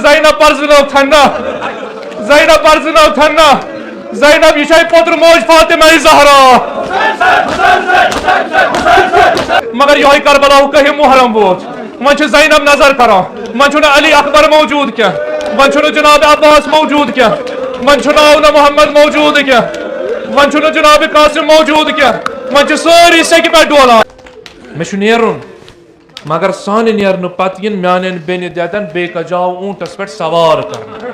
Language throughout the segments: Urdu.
Zainab Barzunov Thanna. Zainab Barzunov Thanna. Zainab یہ چھے پوتر موج فاطمہ زہرا مگر یہ کربلا کہیں محرم ووت من چھ زینب نظر کران من چھنا علی اکبر موجود کیا من چھنا جناب عباس موجود کیا من چھنا محمد موجود کیا من چھنا جناب قاسم موجود کیا من چھ ساری سیکہ پہ ڈولان میں چھ نیرن مگر سان نیرن پتہ ین میانن بین دیتن بے کجاو اونٹس پہ سوار کرنا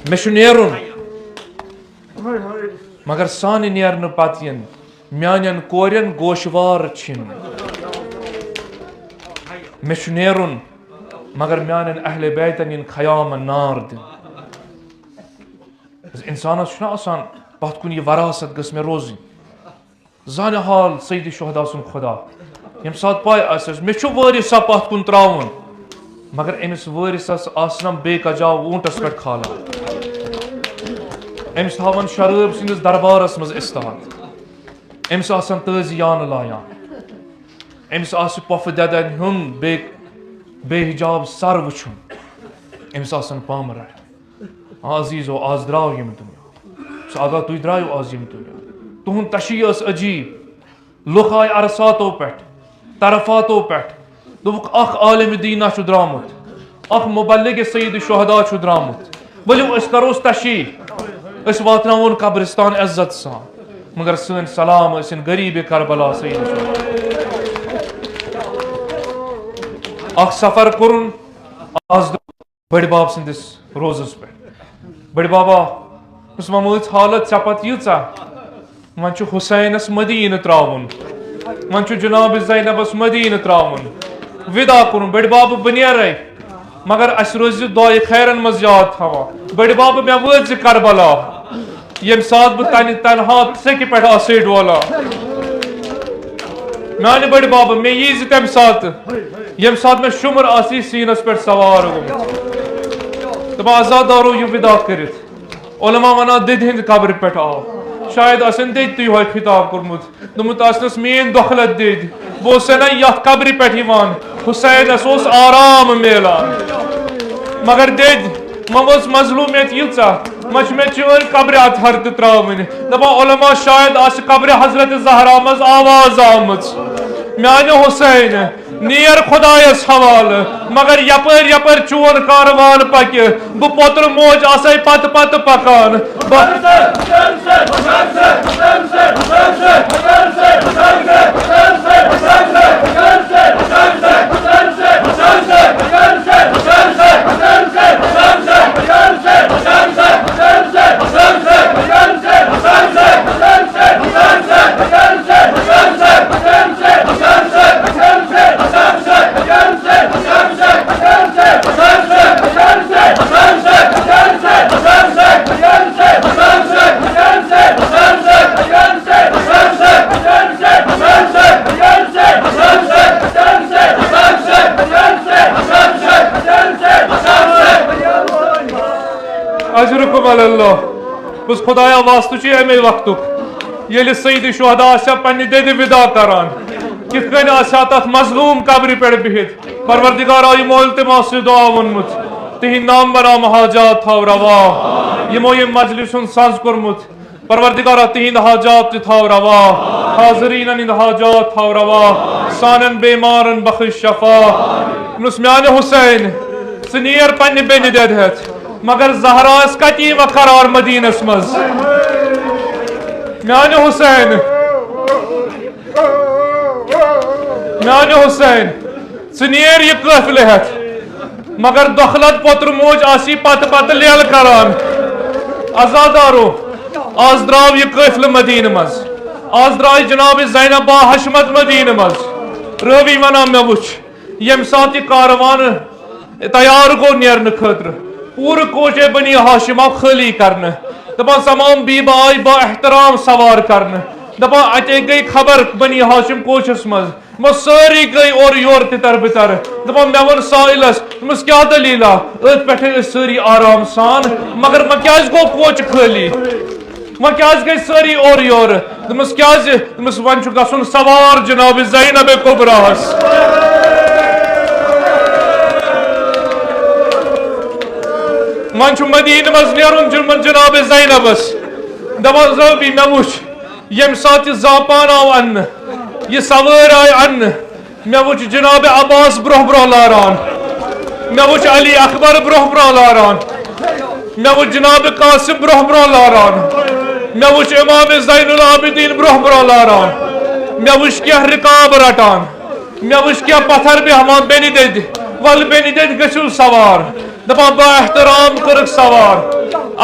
میں چھ نیرن مگر سان نیرن پتہ ین میانن کورین گوشوار چھن میں چھ نیرن مگر میانن اہل بیتن ین خیام نار دن انسانس چھنا آسان پتھ کن یہ وراثت گس میں روزی زان حال سید شہداء سن خدا یم سات پائے آسس میں چھو وارثا پتھ کن تراون مگر امس وارثس آسنم بے کجاو اونٹس پہ کھالا امس تھاون شراب سندس دربارس مز استاد امس آسن تازیان لایان امس آس پوف ددن ہن بے حجاب سر وچھن امس آسن پام رٹ عزیزو آز دراو یم دنیا سو آگاہ تُہۍ درایو آز یم دنیا تہند تشیع اس عجیب لُکھ آے عرصاتو پٮ۪ٹھ طرفاتو پٮ۪ٹھ دوٚپُکھ اکھ عالم دینا چھُ درامُت اکھ مبلغ سید شہداء چھُ درامُت ؤلِو أسۍ کروس تشیع أسۍ واتناوون قبرستان عزت سان مگر سٲنۍ سلام ٲسِن غریٖب کربلا سید اکھ سفر کوٚرُن آز بٔڑِ باب سٕنٛدِس روزس پٮ۪ٹھ بٔڑِ بابا اس ممٲژ حالت ژےٚ پتہٕ ییٖژاہ وۄنۍ چھُ حُسینس مدیٖنہٕ تراوُن وۄنۍ چھُ جناب زینبس مدیٖنہٕ تراوُن ودا کوٚرُن بٔڑِ باب بہٕ نیرے مگر اسہِ روزِ دعایہِ خیرن منٛز یاد تھاوان بٔڑِ باب مےٚ وٲتۍ زِ کربلا ییٚمہِ ساتہٕ بہٕ تنہِ تنہا سیٚکہِ پٮ۪ٹھ آسے ڈولان میانہِ بٔڑِ باب مےٚ یی زِ تمہِ ساتہٕ ییٚمہِ ساتہٕ مےٚ شُمر آسی سیٖنس پٮ۪ٹھ سوار گوٚمُت دپان آزادارو یہِ ودا کٔرِتھ علما ونان ددِ ہند قبر پٮ۪ٹھ آو شاید آسن ددِ تہِ یِہوے خطاب کوٚرمُت دوٚپمُت آسنس میٲنۍ دۄکھلت ددِ بہٕ اوسُس نا یتھ قبرِ پٮ۪ٹھ یِوان حُسینس اوس آرام میلان مگر ددِ وۄنۍ ؤژھ مظلوٗمیت ییٖژاہ وۄنۍ چھِ مےٚ چٲنۍ قبرِ اطہر تہِ تراوٕنۍ دپان علما شاید آسہِ قبرِ حضرت زہرا منٛز آواز آمٕژ میانہِ حُسین نیر خدایس حوالہٕ مگر یپٲرۍ یپٲرۍ چون کاروان پکہِ بہٕ پوتر موج آسے پتہٕ پتہٕ پکان اجرکم علی اللہ بس خدایا واسطہ چھُ امی وقتُک ییٚلہِ سید شہداء آسیا پننہِ ددِ ودا کران کِتھ کٔنۍ آسیا تتھ مظلوٗم قبرِ پٮ۪ٹھ بِہِتھ پروردگارا یِمو التماس دعا ووٚنمُت تِہنٛدۍ نام برام حاجات تھاو روا یِمو ییٚمہِ مجلس ہُنٛد سنٛز کوٚرمُت پروردگارا تِہنٛدۍ حاجات تہِ تھاو روا حاضریٖنن ہٕنٛدۍ حاجات تھاو روا سانٮ۪ن بیمارن بخش شفا دوٚپنس میانہِ حُسین ژٕ نیر پننہِ بیٚنہِ دٮ۪دِ ہٮ۪تھ مگر زہراس کتہِ یی وۄنۍ قرار مدیٖنس منٛز میانہِ حُسین میانہِ حُسین ژٕ نیر یہِ قٲفلہٕ ہٮ۪تھ مگر دۄکھلت پوتر موج آسی پتہٕ پتہٕ لیلہٕ کران آزادارو آز درٛاو یہِ قٲفلہٕ مدیٖنہٕ منٛز آز درٛاے جناب زینب با حشمت مدیٖنہٕ منٛز رٲوی ونان مےٚ وٕچھ ییٚمہِ ساتہٕ یہِ کاروان تیار گوٚو نیرنہٕ خٲطرٕ پوٗرٕ کوچے بنی ہاشم آو خٲلی کرنہٕ دپان تمام بیبہٕ آے با احترام سوار کرنہٕ دپان اتے گٔے خبر بنی ہاشم کوچس منٛز سٲری گٔے اورٕ یورٕ تِتر بِتر دپان مےٚ ووٚن سائلس دوٚپمس کیٛاہ دٔلیٖلا أتھۍ پٮ۪ٹھے ٲسۍ سٲری آرام سان مگر وۄنۍ کیٛازِ گوٚو کوچہِ خٲلی وۄنۍ کیٛازِ گٔے سٲری اورٕ یورٕ دوٚپمس کیٛازِ دوٚپمس وۄنۍ چھُ گژھُن سوار جناب زینب کُبراہس ون چھ مدینہ مز نیرن جناب زینبس دپان زوبی مے وچھ یم سات یہ زاپان آو ان یہ سوار آئی ان مے وچھ جناب عباس برہ برہ لاران مے وچھ علی اکبر برہ برہ لاران مے وچھ جناب قاسم برہ برہ لاران مے وچھ امام زین العابدین برہ برہ لاران مے وچھ کیا رکاب رٹان مے وچھ کیا پتھر بیہوان بینی دید ول بینی دید گژھو سوار دپان با احترام کرک سوار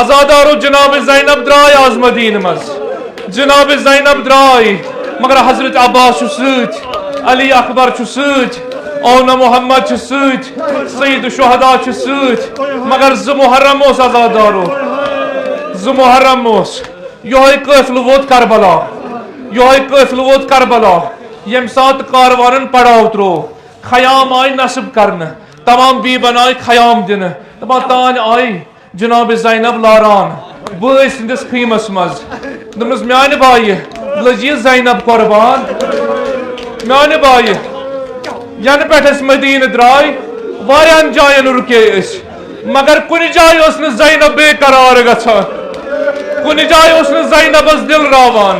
ازادارو جناب زینب درائے آز مدینہ مز جناب زینب درائے مگر حضرت عباس چھ سۭتۍ علی اکبر چھ سۭتۍ اونا محمد چھ سۭتۍ سید الشہداء چھ سۭتۍ مگر زٕ محرم اوس ازادارو زٕ محرم اوس یہوے قٲفلہٕ ووت کربلا یہوے قٲفلہٕ ووت کربلا یم سات کاروانن پڑاو ترو خیام آئی نصب کرنے تمام بیبن آئی خیام دن دپان تان آئی جناب زینب لاران بٲے سندس خیمس مز دپنس میانہ بایہ لجی زینب قربان میانہ بایہ ین پہ مدینہ درائے واریاہن جائن رکے اس مگر کن جائے اس نے زینب بے قرار گژھان کن جائے اس نے زینبس دل راوان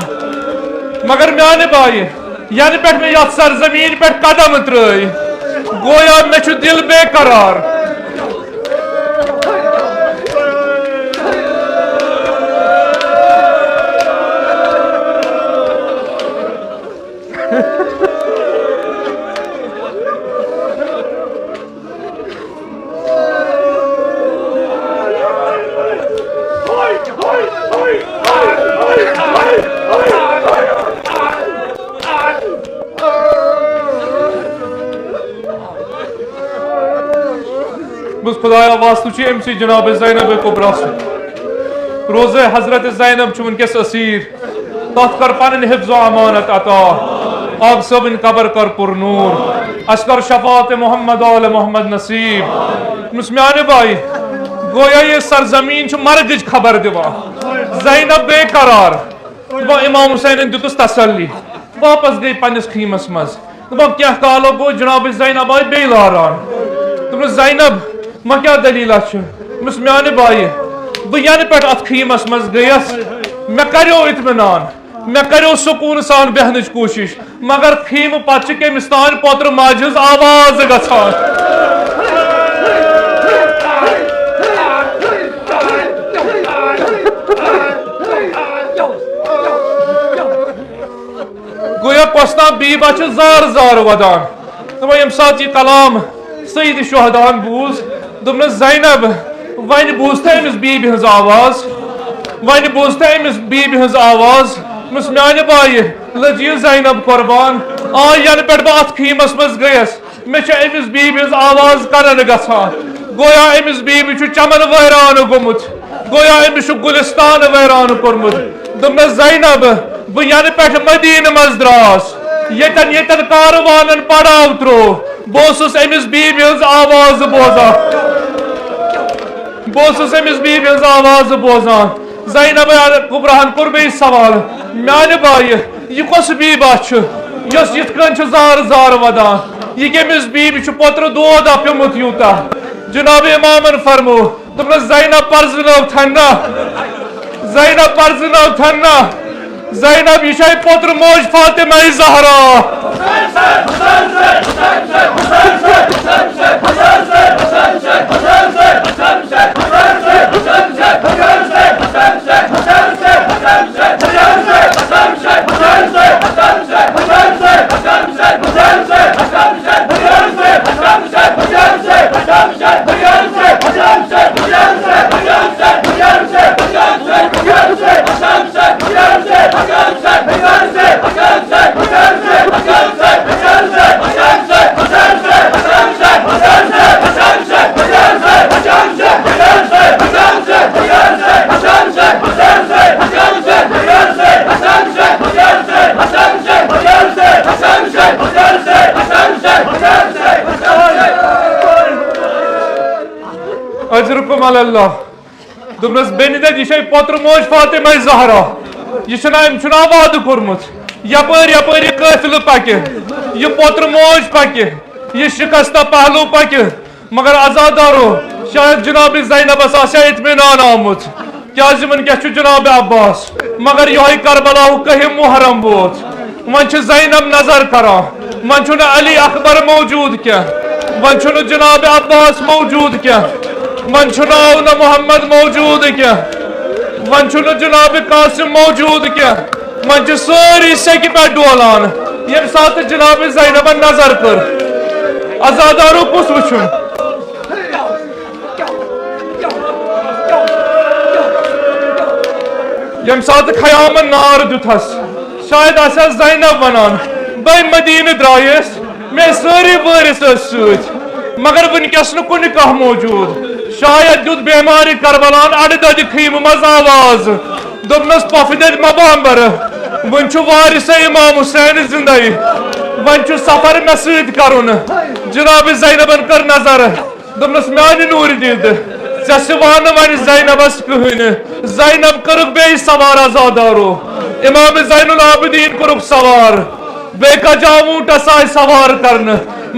مگر میانہ بایہ ین پہ میں یت سرزمین پہ قدم ترٲے گویا مے چھ دل بے قرار بس خدایا واسطہ چھ ام سی جناب زینب کبرا روزہ حضرت زینب چھ ونکس اسیر تت کر پن حفظ و امانت عطا آب صبن قبر کر پر نور اشکر شفاعت محمد آل محمد نصیب مسمیان بھائی گویا یہ سرزمین چھ مرگج خبر دیوا زینب بے قرار دپان امام حسین دتس تسلی واپس گئی پنس خیمس مز دپان کیا کالو گو جناب زینب آئی بے لاران دپنس زینب ما کیا دلیلہ چھ دپنس میانہ بھائی بہ ین پہ ات خیمس مز گیس مے کریو اطمینان مے کریو سکون سان بہنچ کوشش مگر خیمہ پتہ چھ کمس تان پوتر ماجہ ہز آواز گژھان گویا کوستا بیبا چھ زار زار ودان دپان یم سات یہ کلام سید الشہداء بوز دپنس زینب ون بوزتھا امس بیبی ہز آواز ون بوزتھا امس بیبی ہز آواز دپنس میانہ بایہ لجی زینب قربان آ ین پہ بہ ات خیمس مز گیس مے چھ امس بیبی ہز آواز کرن گژھان گویا امس بیبی چھ چمن ویران گومت گویا امس چھ گلستان ویران کورمت دپنس زینب بہ ین پہ مدینہ مز دراس یتن کاروانن پڑاو ترو بہس امس بیبی ہز آواز بوزان بہس امس بیبی ہز آواز بوزان زینب کبراہن کور بی سوال میانہ بایہ یہ کس بیبا چھ یس یت کن چھ زار زار ودان یہ کمس بیبی چھ پوتر دود پیومت یوتا جناب امامن فرمو دپنس زینب پرزنو تھنا زینب پرزنو تھنا زینب یہ چھ پوتر موج فاطمہ زہرا اجرکم علی اللہ دپنس بینی دید یہ پوتر موج فاطمہ زہرا یہ چھنا وعدہ کورمت یپر یپر یہ قافلہ پکہ یہ پوتر موج پکہ یہ شکستہ پہلو پکہ مگر ازادارو شاید جناب زینبس آسیا اطمینان آمت کیازِ ونکیٚس چھُ جناب عباس مگر یہوے کربلاہُک کٔہِم محرم ووت وۄنۍ چھِ زینب نظر کران وۄنۍ چھُنہٕ علی اکبر موجود کینٛہہ وۄنۍ چھُنہٕ جناب عباس موجود کینٛہہ وۄنۍ چھُنہٕ آونہ محمد موجود کینٛہہ وۄنۍ چھُنہٕ جناب قاسم موجود کینٛہہ وۄنۍ چھِ سٲری سیٚکہِ پٮ۪ٹھ ڈولان ییٚمہِ ساتہٕ جناب زینبن نظر کٔر عزادارو کُس وٕچھُن یم سات خیامن نار دتس شاید آسیا زینب ونان بے مدینہ درائیس میں ساری وارث ست مگر ونکس کن کھانا موجود شاید دیت بیماری کربلان اڑ دد خیمہ مز آواز دپنس پف دد مبامبر ون وارث امام حسین زندے ون سفر مے ست کرن جناب زینبن کر نظر دپنس میانہ نور دید ژےٚ ون زینبس کہین زینب کرک بی سوار عزادارو امام زین العابدین کرک سوار بے کجا اونٹس آئی سوار کرن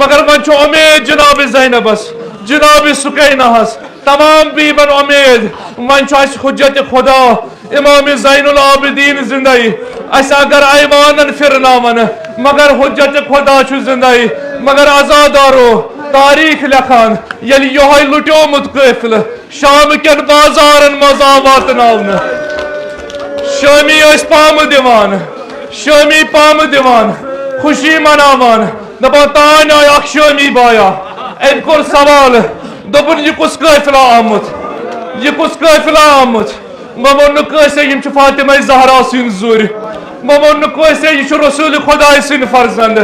مگر ون امید جناب زینبس جناب سکینہس تمام بیبن امید ون حجت خدا امام زین العابدین زندے اس اگر ایوانن پھرناون مگر حجت خدا چھ زندے مگر عزادارو تاریخ لکھان یل یہ لٹومت قافل شام کن بازارن مز واتناون شامی پام دیوان شامی پام دیوان خوشی مناوان دپان تان آئی اخ شامی بایا ام کور سوال دپن یہ کس قافلہ آمت یہ کس قافلہ آمت وون کیسے یم فاطمہ زہرا سن زور وون کیسے یہ رسول خدا سن فرزند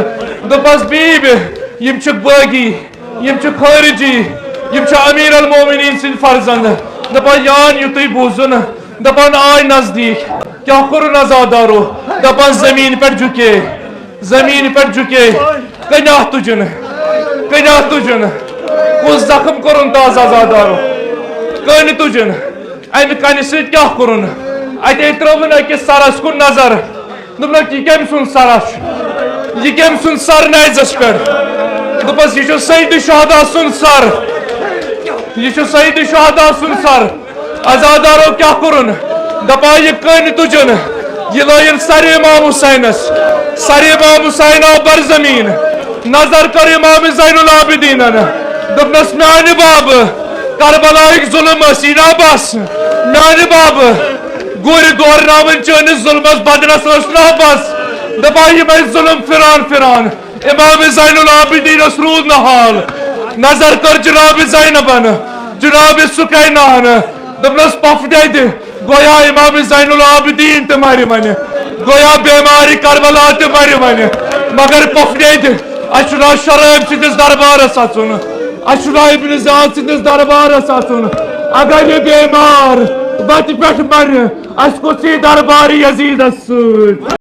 دپس بیب یم باغی یم خارجی یم امیر المومنین سن فرزند دپان یان یو تھی بوزن دپان آئی نزدیک کیا کرن عزادارو دپان زمین پر جھکے زمین پر جھکے کناہ تجن کس زخم کرن تاز عزادارو کن تجن ام کن ست کیا کرن اتنے ترون اکس سرس کن نظر دپنک یہ کم سن سرس یہ کم سن سر نیزس پہ دپس یہ سید شہداء سن سر یہ سید شہداء سن سر عزادارو کیا کرن دپا یہ کن تجن یہ لائن سر امام حسینس سر امام حسین آو بر زمین نظر کر امام زین العابدین دپنس میانہ باب کربلائک ظلم سینا بس میانہ باب گر دورناون چانس ظلمس بدنس نا بس دپا یہ ظلم پھران امام زین العابدین رود نحال نظر کر جناب زینبن جناب سکینہن دپنس پف دید گویا امام زین العابدین تہ مر ون گویا بیماری کربلا تہ مر ون مگر پف دید اشنا شرائب سندس دربارس اچن اشنا ابن زیاد سندس دربارس اچن اگر یہ بیمار وت پہ مر اس کو سی دربار یزید ست